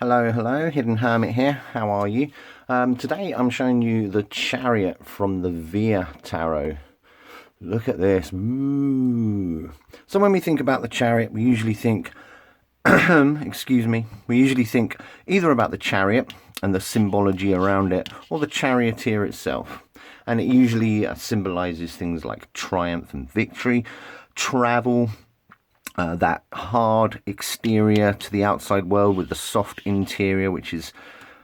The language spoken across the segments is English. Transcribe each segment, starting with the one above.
Hello, hello, Hidden Hermit here. How are you? Today I'm showing you the Chariot from the Via Tarot. Look at this. Ooh. So when we think about the Chariot, we usually think, excuse me, we usually think either about the Chariot and the symbology around it, or the charioteer itself. And it usually symbolizes things like triumph and victory, travel, that hard exterior to the outside world with the soft interior, which is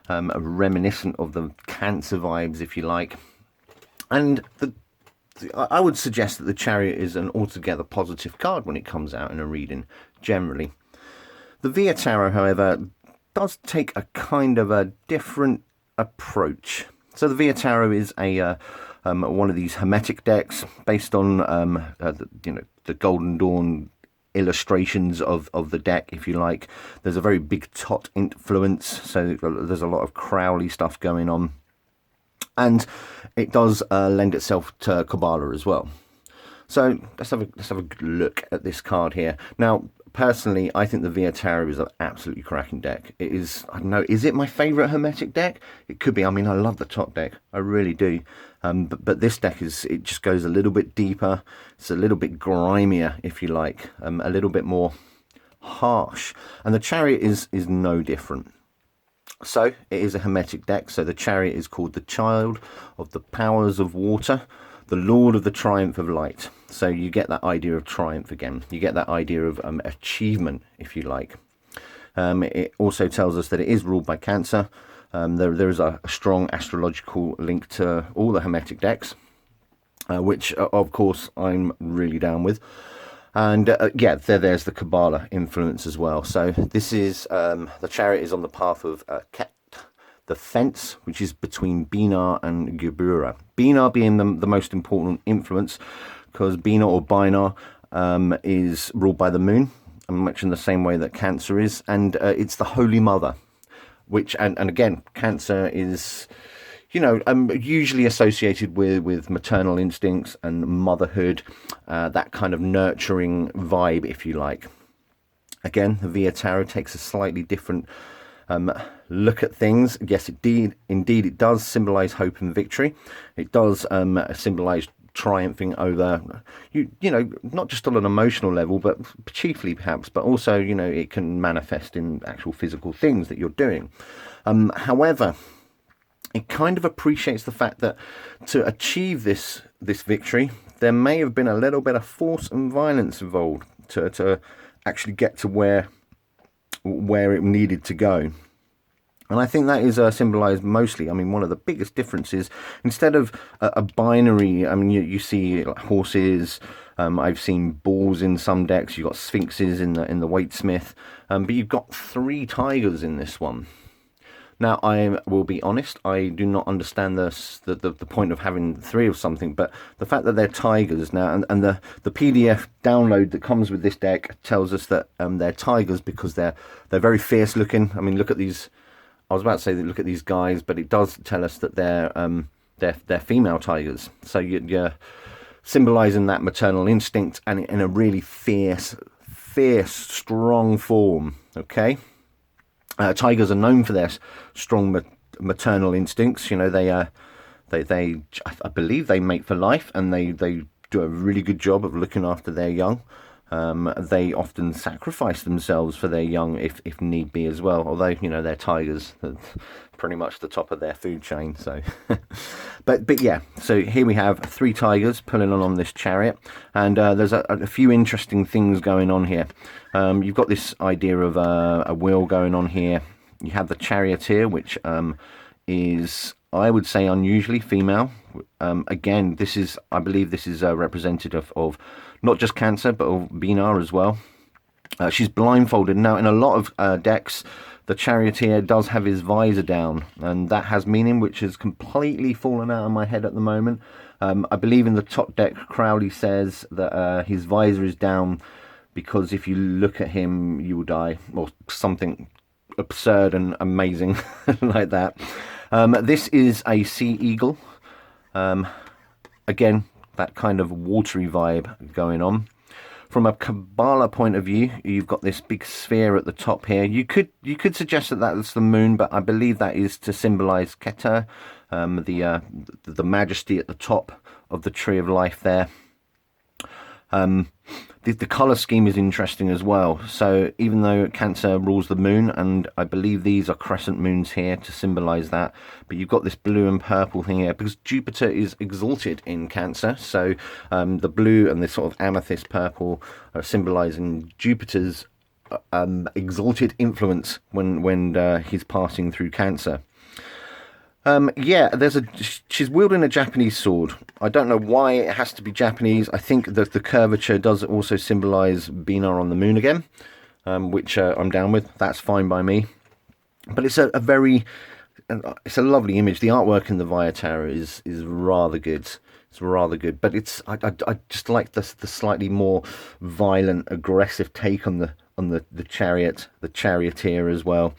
reminiscent of the Cancer vibes, if you like. And I would suggest that the Chariot is an altogether positive card when it comes out in a reading, generally. The Via Tarot, however, does take a kind of a different approach. So the Via Tarot is a one of these hermetic decks based on the Golden Dawn illustrations of the deck, if you like. There's a very big tot influence, so there's a lot of Crowley stuff going on, and it does lend itself to Kabbalah as well. So let's have a look at this card here. Now, personally, I think the Via Tarot is an absolutely cracking deck. It is, I don't know, is it my favourite hermetic deck? It could be. I mean, I love the top deck. I really do. But this deck it just goes a little bit deeper. It's a little bit grimier, if you like, a little bit more harsh. And the Chariot is no different. So it is a hermetic deck. So the Chariot is called the child of the powers of water, the lord of the triumph of light. So you get that idea of triumph again. You get that idea of achievement, if you like. It also tells us that it is ruled by Cancer. There is a strong astrological link to all the hermetic decks, which of course I'm really down with. And yeah, there's the Kabbalah influence as well. So this is the Chariot is on the path of Ket, the fence, which is between Binah and Gebura. Binah being the most important influence, because Binah or Binah is ruled by the moon, much in the same way that Cancer is, and it's the Holy Mother, which, and again, Cancer is, usually associated with maternal instincts and motherhood, that kind of nurturing vibe, if you like. Again, the Via Tarot takes a slightly different look at things. Yes, indeed it does symbolize hope and victory. It does symbolize triumphing over not just on an emotional level, but chiefly perhaps, but also it can manifest in actual physical things that you're doing. However, it kind of appreciates the fact that to achieve this victory, there may have been a little bit of force and violence involved to actually get to where it needed to go. And I think that is symbolized mostly, I mean, one of the biggest differences, instead of a binary, I mean, you see like horses, I've seen bulls in some decks, you've got sphinxes in the Waitsmith, but you've got 3 tigers in this one. Now, I will be honest, I do not understand the point of having 3 of something, but the fact that they're tigers now, and the PDF download that comes with this deck tells us that they're tigers because they're very fierce looking. I mean, look at these. I was about to say that look at these guys, but it does tell us that they're female tigers. So you're symbolising that maternal instinct, and in a really fierce, strong form. Okay, tigers are known for their strong maternal instincts. I believe they mate for life, and they do a really good job of looking after their young. They often sacrifice themselves for their young if need be as well, although they're tigers, pretty much the top of their food chain. So but yeah, so here we have 3 tigers pulling on this Chariot, and there's a few interesting things going on here. You've got this idea of a wheel going on here. You have the charioteer, which is, I would say, unusually female. Again, I believe this is representative of not just Cancer, but of Binah as well. She's blindfolded. Now, in a lot of decks, the charioteer does have his visor down, and that has meaning, which has completely fallen out of my head at the moment. I believe in the top deck, Crowley says that his visor is down because if you look at him, you will die, or something absurd and amazing like that. This is a sea eagle. Again, that kind of watery vibe going on. From a Kabbalah point of view, you've got this big sphere at the top here. You could suggest that that's the moon, but I believe that is to symbolize Keter, the majesty at the top of the tree of life there. The color scheme is interesting as well. So even though Cancer rules the moon, and I believe these are crescent moons here to symbolize that, but you've got this blue and purple thing here because Jupiter is exalted in Cancer. So the blue and this sort of amethyst purple are symbolizing Jupiter's exalted influence when he's passing through Cancer. Yeah, she's wielding a Japanese sword. I don't know why it has to be Japanese. I think that the curvature does also symbolize Bina on the moon again, which I'm down with. That's fine by me. But it's a lovely image. The artwork in the Via Tarot is rather good. It's rather good, but I just like the slightly more violent, aggressive take on the chariot, the charioteer as well.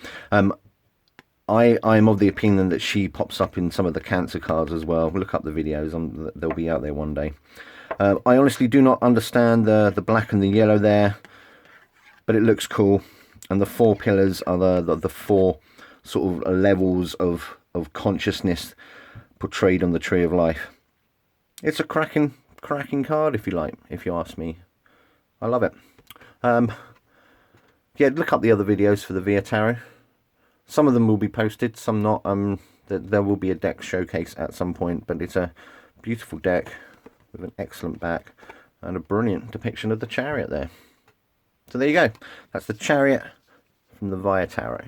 I'm of the opinion that she pops up in some of the Cancer cards as well. Look up the videos, they'll be out there one day. I honestly do not understand the black and the yellow there, but it looks cool. And the 4 pillars are the 4 sort of levels of consciousness portrayed on the Tree of Life. It's a cracking card, if you like, if you ask me. I love it. Yeah, look up the other videos for the Via Tarot. Some of them will be posted, some not. There will be a deck showcase at some point, but it's a beautiful deck with an excellent back and a brilliant depiction of the Chariot there. So there you go. That's the Chariot from the Via Tarot.